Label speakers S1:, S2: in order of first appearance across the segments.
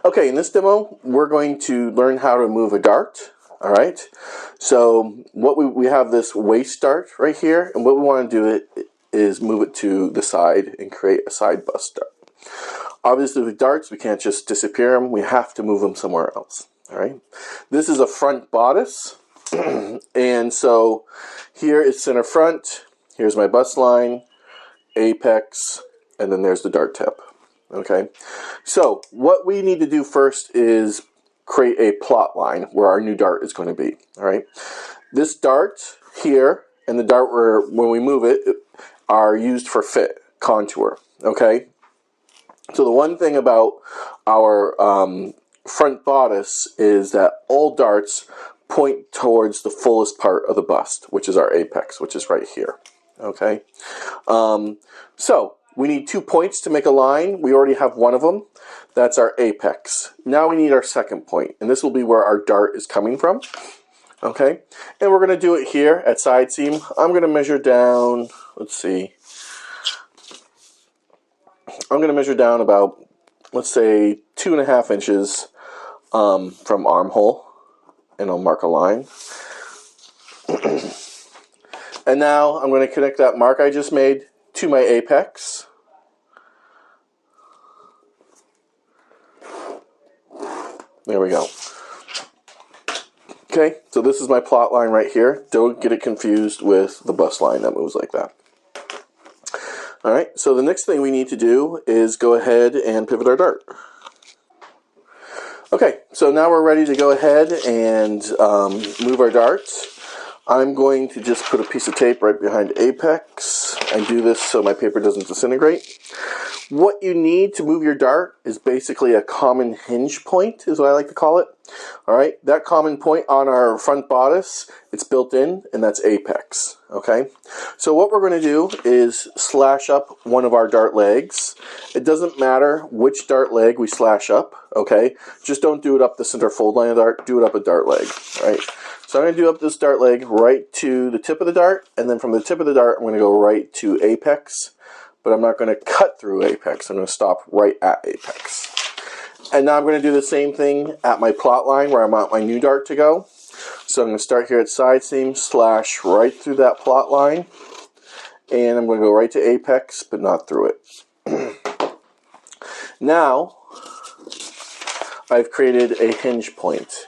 S1: Okay, in this demo, we're going to learn how to move a dart. All right. So what we have this waist dart right here, and what we want to do is move it to the side and create a side bust dart. Obviously, with darts, we can't just disappear them. We have to move them somewhere else. All right. This is a front bodice, and so here is center front. Here's my bust line, apex, and then there's the dart tip. Okay, so what we need to do first is create a plot line where our new dart is going to be. All right, this dart here and the dart where when we move it are used for fit, contour. Okay, so the one thing about our front bodice is that all darts point towards the fullest part of the bust, which is our apex, which is right here. Okay, so we need 2 points to make a line. We already have one of them. That's our apex. Now we need our second point, and this will be where our dart is coming from. Okay, and we're going to do it here at side seam. I'm going to measure down, let's see. I'm going to measure down about, let's say, 2.5 inches from armhole, and I'll mark a line. And now I'm going to connect that mark I just made to my apex. There we go. Okay, so this is my plot line right here. Don't get it confused with the bust line that moves like that. Alright, so the next thing we need to do is go ahead and pivot our dart. Okay, so now we're ready to go ahead and move our dart. I'm going to just put a piece of tape right behind apex. I do this so my paper doesn't disintegrate. What you need to move your dart is basically a common hinge point, is what I like to call it. All right, that common point on our front bodice, it's built in, and that's apex. Okay, so what we're going to do is slash up one of our dart legs. It doesn't matter which dart leg we slash up. Okay, just don't do it up the center fold line of the dart. Do it up a dart leg. All right. So I'm going to do up this dart leg right to the tip of the dart, and then from the tip of the dart, I'm going to go right to apex, but I'm not going to cut through apex. I'm going to stop right at apex. And now I'm going to do the same thing at my plot line where I want my new dart to go. So I'm going to start here at side seam, slash right through that plot line, and I'm going to go right to apex, but not through it. Now, I've created a hinge point.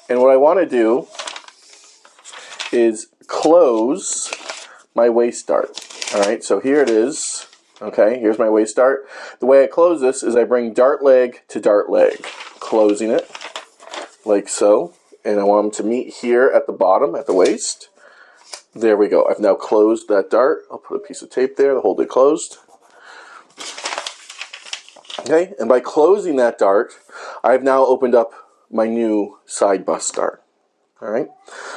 S1: And what I want to do is close my waist dart. All right, so here it is. Okay, here's my waist dart. The way I close this is I bring dart leg to dart leg, closing it like so. And I want them to meet here at the bottom, at the waist. There we go. I've now closed that dart. I'll put a piece of tape there to hold it closed. Okay, and by closing that dart, I've now opened up my new side bust dart. All right,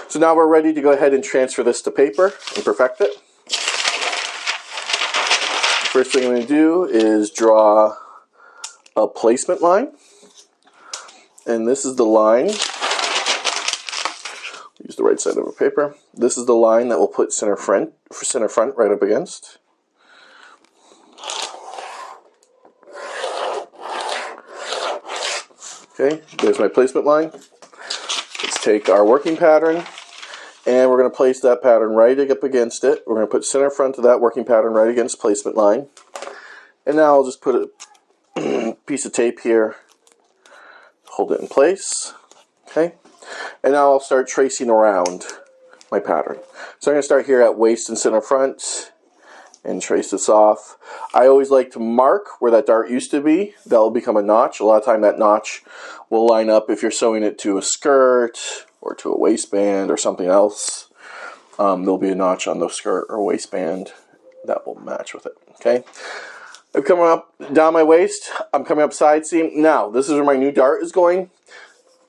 S1: so now we're ready to go ahead and transfer this to paper and perfect it. First thing I'm going to do is draw a placement line. And this is the line. Use the right side of the paper. This is the line that we'll put center front right up against. Okay, there's my placement line. Let's take our working pattern, and we're going to place that pattern right up against it. We're going to put center front of that working pattern right against placement line. And now I'll just put a piece of tape here, hold it in place. Okay, and now I'll start tracing around my pattern. So I'm going to start here at waist and center front and trace this off. I always like to mark where that dart used to be. That will become a notch. A lot of time that notch will line up if you're sewing it to a skirt or to a waistband or something else. There'll be a notch on the skirt or waistband that will match with it. Okay, I'm coming up down my waist. I'm coming up side seam. Now this is where my new dart is going.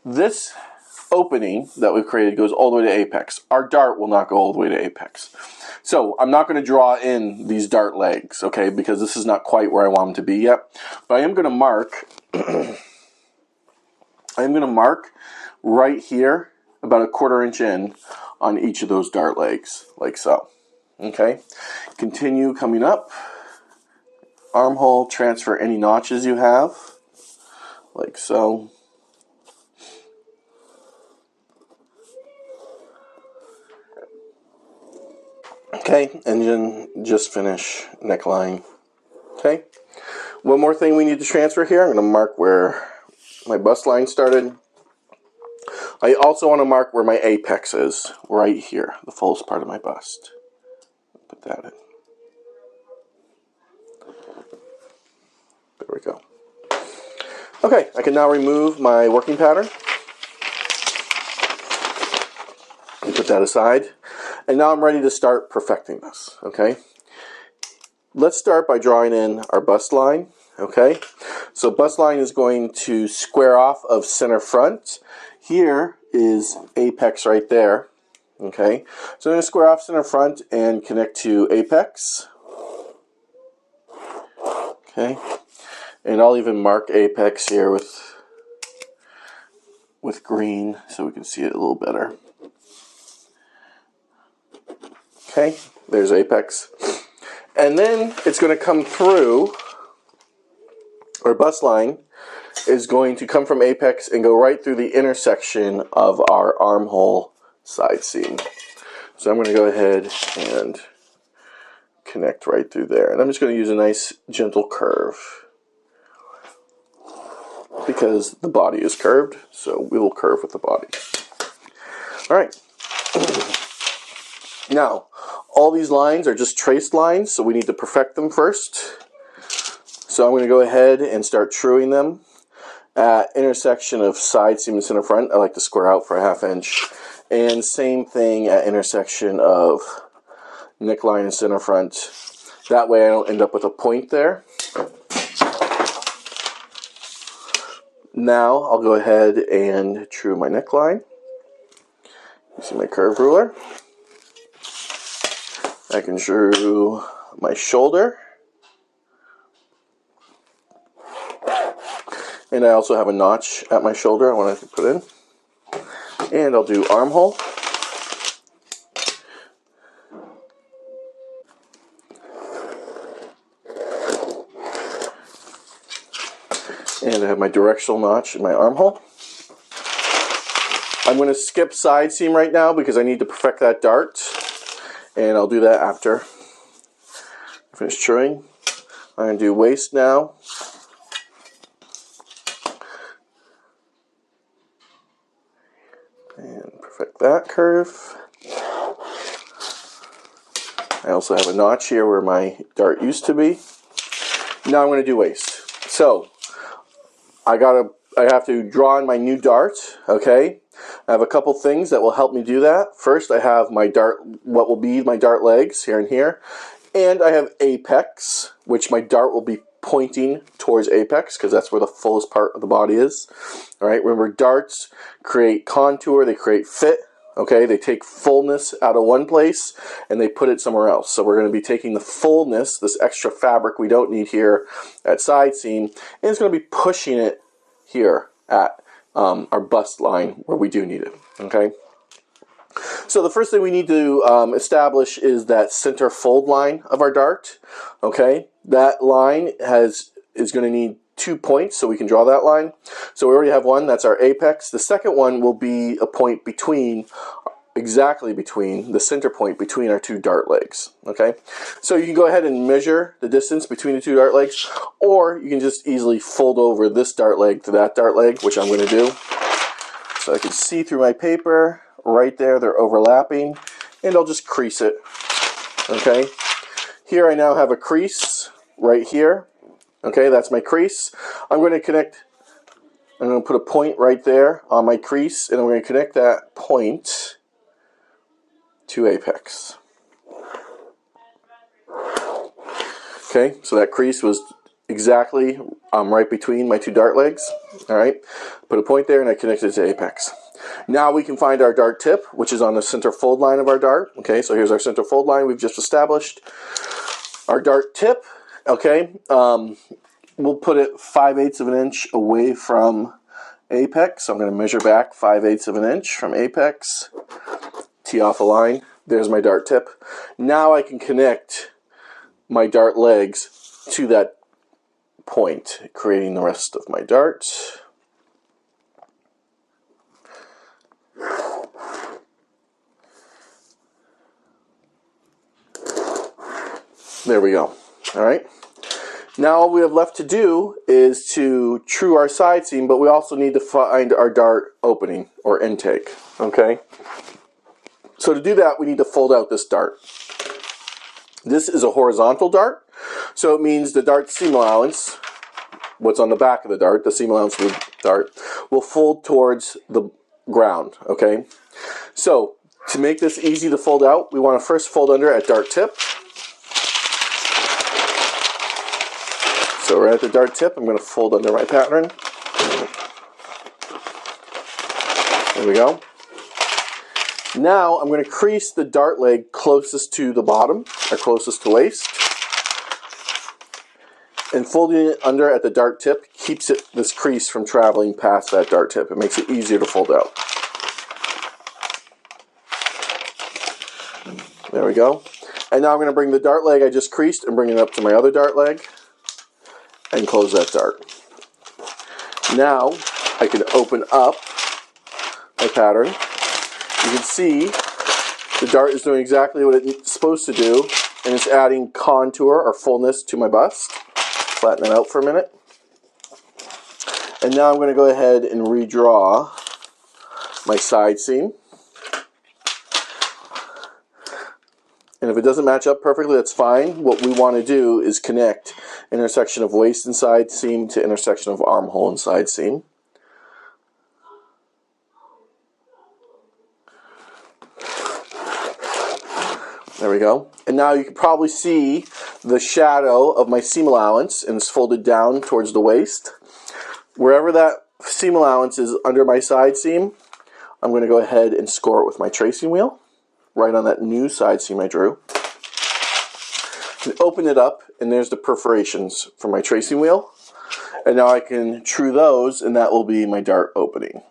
S1: This opening that we've created goes all the way to apex. Our dart will not go all the way to apex. So I'm not going to draw in these dart legs, okay, because this is not quite where I want them to be yet. But I am going to mark. I'm going to mark right here, about 1/4 inch in on each of those dart legs, like so. Okay, continue coming up. Armhole, transfer any notches you have. like so. Okay, and then just finish neckline. Okay, one more thing we need to transfer here. I'm going to mark where my bust line started. I also want to mark where my apex is, right here, the fullest part of my bust. Put that in. There we go. Okay, I can now remove my working pattern and put that aside. And now I'm ready to start perfecting this, okay? Let's start by drawing in our bust line, okay? So bust line is going to square off of center front. Here is apex right there, okay? So I'm going to square off center front and connect to apex, okay? And I'll even mark apex here with green so we can see it a little better. Okay, there's apex. And then it's going to come through, our bust line is going to come from apex and go right through the intersection of our armhole side seam. So I'm going to go ahead and connect right through there. And I'm just going to use a nice gentle curve because the body is curved, so we will curve with the body. All right. Now, all these lines are just traced lines, so we need to perfect them first. So I'm going to go ahead and start truing them. At intersection of side seam and center front, I like to square out for a 1/2 inch. And same thing at intersection of neckline and center front. That way I don't end up with a point there. Now I'll go ahead and true my neckline. You see my curve ruler. I can true my shoulder. And I also have a notch at my shoulder I want to put in. And I'll do armhole. And I have my directional notch in my armhole. I'm going to skip side seam right now because I need to perfect that dart. And I'll do that after I finish truing. I'm going to do waist now. And perfect that curve. I also have a notch here where my dart used to be. Now I'm going to do waist. So I have to draw in my new dart, okay? I have a couple things that will help me do that. First, I have my dart, what will be my dart legs here and here. And I have apex, which my dart will be pointing towards apex because that's where the fullest part of the body is. All right, remember darts create contour, they create fit. Okay, they take fullness out of one place and they put it somewhere else. So we're going to be taking the fullness, this extra fabric we don't need here at side seam, and it's going to be pushing it here at our bust line where we do need it. Okay. So the first thing we need to establish is that center fold line of our dart. Okay, that line is going to need 2 points, so we can draw that line. So we already have one, that's our apex. The second one will be a point between, exactly between, the center point between our two dart legs. Okay, so you can go ahead and measure the distance between the two dart legs, or you can just easily fold over this dart leg to that dart leg, which I'm going to do. So I can see through my paper, right there, they're overlapping, and I'll just crease it. Okay, here I now have a crease right here. Okay, that's my crease. I'm going to put a point right there on my crease, and I'm going to connect that point to apex. Okay, so that crease was exactly right between my two dart legs. All right, put a point there, and I connected it to apex. Now we can find our dart tip, which is on the center fold line of our dart. Okay, so here's our center fold line we've just established. Our dart tip, okay, we'll put it 5/8 of an inch away from apex. So I'm going to measure back 5/8 of an inch from apex, tee off a line. There's my dart tip. Now I can connect my dart legs to that point, creating the rest of my dart. There we go. All right. Now all we have left to do is to true our side seam, but we also need to find our dart opening or intake. Okay. So to do that, we need to fold out this dart. This is a horizontal dart, so it means the dart seam allowance, what's on the back of the dart, the seam allowance of the dart, will fold towards the ground, okay? So, to make this easy to fold out, we want to first fold under at dart tip. So right at the dart tip, I'm going to fold under my pattern. There we go. Now I'm going to crease the dart leg closest to the bottom, or closest to waist. And folding it under at the dart tip keeps this crease from traveling past that dart tip. It makes it easier to fold out. There we go. And now I'm going to bring the dart leg I just creased and bring it up to my other dart leg and close that dart. Now I can open up my pattern. You can see the dart is doing exactly what it's supposed to do, and it's adding contour or fullness to my bust. Flatten it out for a minute. And now I'm going to go ahead and redraw my side seam. And if it doesn't match up perfectly, that's fine. What we want to do is connect intersection of waist and side seam to intersection of armhole and side seam. There we go. And now you can probably see the shadow of my seam allowance, and it's folded down towards the waist. Wherever that seam allowance is under my side seam, I'm going to go ahead and score it with my tracing wheel, right on that new side seam I drew. And open it up, and there's the perforations for my tracing wheel. And now I can true those, and that will be my dart opening.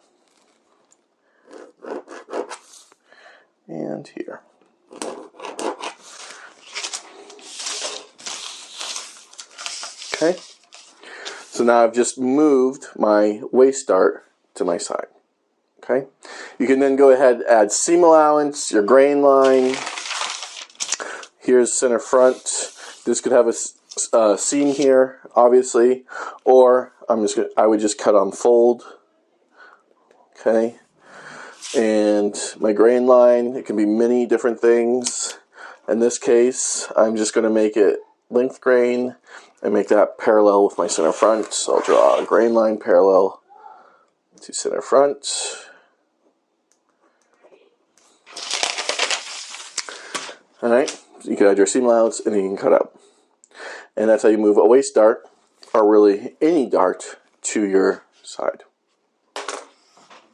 S1: And here. Okay, so now I've just moved my waist dart to my side. Okay, you can then go ahead and add seam allowance, your grain line. Here's center front. This could have a seam here, obviously, or I would just cut on fold. Okay, and my grain line, it can be many different things. In this case, I'm just going to make it length grain and make that parallel with my center front. So I'll draw a grain line parallel to center front. Alright, you can add your seam allowance and then you can cut out. And that's how you move a waist dart, or really any dart, to your side.